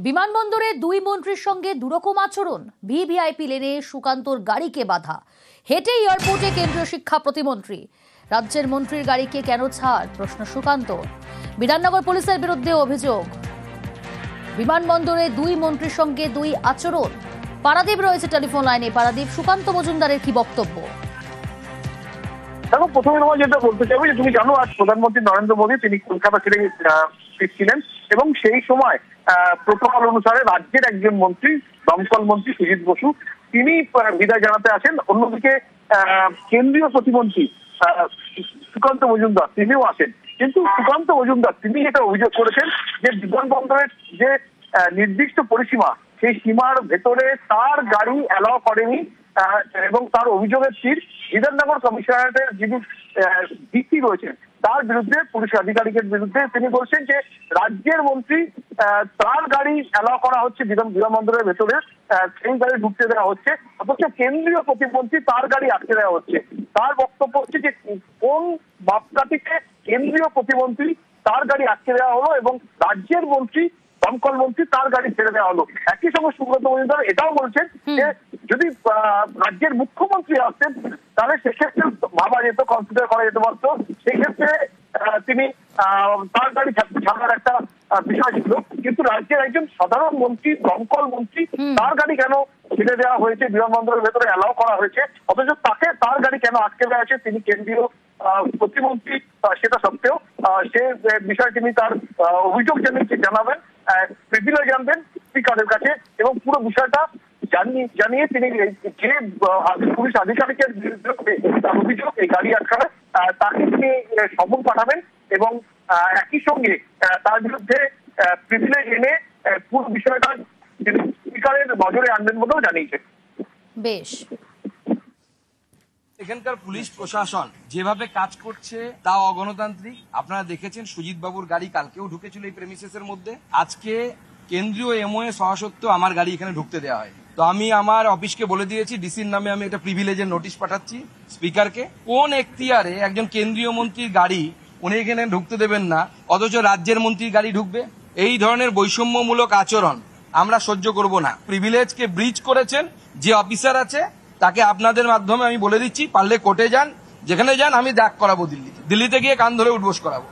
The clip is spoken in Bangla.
বিমানবন্দরে দুই মন্ত্রীর সঙ্গে দুরকম আচরণ, ভিভিআইপি লেনে সুকান্তর গাড়িকে বাধা, হেঁটে এয়ারপোর্টে কেন্দ্রীয় শিক্ষা প্রতিমন্ত্রী। রাজ্যের মন্ত্রীর গাড়িকে কেন ছাড়, প্রশ্ন সুকান্ত। বিধাননগর পুলিশের বিরুদ্ধে অভিযোগ, বিমানবন্দরে দুই মন্ত্রীর সঙ্গে দুই আচরণ। পারাদীপ রয়েছে টেলিফোন লাইনে। পারাদীপ, সুকান্ত মজুমদারের কি বক্তব্য? দেখো, প্রথমে তোমার যেটা বলতে চাইবো যে তুমি জানো আজ প্রধানমন্ত্রী নরেন্দ্র মোদী তিনি কলকাতা ছেড়ে ফিরছিলেন এবং সেই সময় প্রোটোকল অনুসারে রাজ্যের একজন মন্ত্রী, দমকল মন্ত্রী সুজিত বসু, তিনি বিদায় জানাতে আসেন। অন্যদিকে কেন্দ্রীয় প্রতিমন্ত্রী সুকান্ত মজুমদার তিনিও আসেন। কিন্তু সুকান্ত মজুমদার তিনি যেটা অভিযোগ করেছেন যে বিমানবন্দরের যে নির্দিষ্ট পরিসীমা, সেই সীমার ভেতরে তার গাড়ি অ্যালাউ করেনি এবং তার অভিযোগের তীর বিধাননগর কমিশনারেটের যিনি ডিসি রয়েছেন তার বিরুদ্ধে, পুলিশ আধিকারিকের বিরুদ্ধে। তিনি বলছেন যে রাজ্যের মন্ত্রী তার গাড়ি অ্যালাউ করা হচ্ছে বিমানবন্দরের ভেতরে, সেই গাড়ি ঢুকতে দেওয়া হচ্ছে, অথচ কেন্দ্রীয় প্রতিমন্ত্রী তার গাড়ি আটকে দেওয়া হচ্ছে। তার বক্তব্য হচ্ছে যে কোন মাপকাঠিতে কেন্দ্রীয় প্রতিমন্ত্রী তার গাড়ি আটকে দেওয়া হলো এবং রাজ্যের মন্ত্রী, দমকল মন্ত্রী তার গাড়ি ছেড়ে দেওয়া হলো। একই সঙ্গে সুব্রত মজুমদার এটাও বলছেন যে যদি রাজ্যের মুখ্যমন্ত্রী আসতেন তাহলে সেক্ষেত্রে ভাবা যেত, কনসিডার করা যেতে পারত। সেক্ষেত্রে তিনি তার গাড়ি ছাড়ার একটা বিষয় ছিল। কিন্তু রাজ্যের একজন সাধারণ মন্ত্রী, দমকল মন্ত্রী, তার গাড়ি কেন ছেড়ে দেওয়া হয়েছে, বিমানবন্দরের ভেতরে অ্যালাউ করা হয়েছে, অথচ তাকে তার গাড়ি কেন আটকে দেওয়া হয়েছে? তিনি কেন্দ্রীয় প্রতিমন্ত্রী, সেটা সত্ত্বেও সে বিষয়ে তিনি তার অভিযোগ জানাবেন, প্রিভিলেজ জানবেন স্পিকারের কাছে এবং পুরো বিষয়টা জানিয়ে তিনি যে পুলিশ আধিকারিকের বিরুদ্ধে তার অভিযোগ এই গাড়ি আটকানো, তাকে তিনি সমন পাঠাবেন এবং একই সঙ্গে তার বিরুদ্ধে প্রিভিলেজ এনে পুরো বিষয়টা তিনি স্পিকারের নজরে আনবেন বলেও জানিয়েছেন। বেশ, এখানকার পুলিশ প্রশাসন যেভাবে কাজ করছে তা অগণতান্ত্রিক। আপনারা দেখেছেন সুজিত বাবুর গাড়ি কালকেও ঢুকেছিল এই প্রেমিসেসের মধ্যে। আজকে কেন্দ্রীয় এমওএ সহসত্ত্বেও আমার গাড়ি এখানে ঢুকতে দেওয়া হয়। তো আমি আমার অফিসকে বলে দিয়েছি, ডিসির নামে আমি একটা প্রিভিলেজের নোটিশ পাঠাচ্ছি স্পিকারকে। কোন এখতিয়ারে একজন কেন্দ্রীয় মন্ত্রীর গাড়ি উনি এখানে ঢুকতে দেবেন না, অথচ রাজ্যের মন্ত্রীর গাড়ি ঢুকবে? এই ধরনের বৈষম্যমূলক আচরণ আমরা সহ্য করব না। প্রিভিলেজকে ব্রিচ করেছেন যে অফিসার আছে, তাকে আপনাদের মাধ্যমে আমি বলে দিচ্ছি, পারলে কোর্টে যান, যেখানে যান আমি ডাক করাবো, দিল্লিতে গিয়ে কান ধরে উঠবোস করাবো।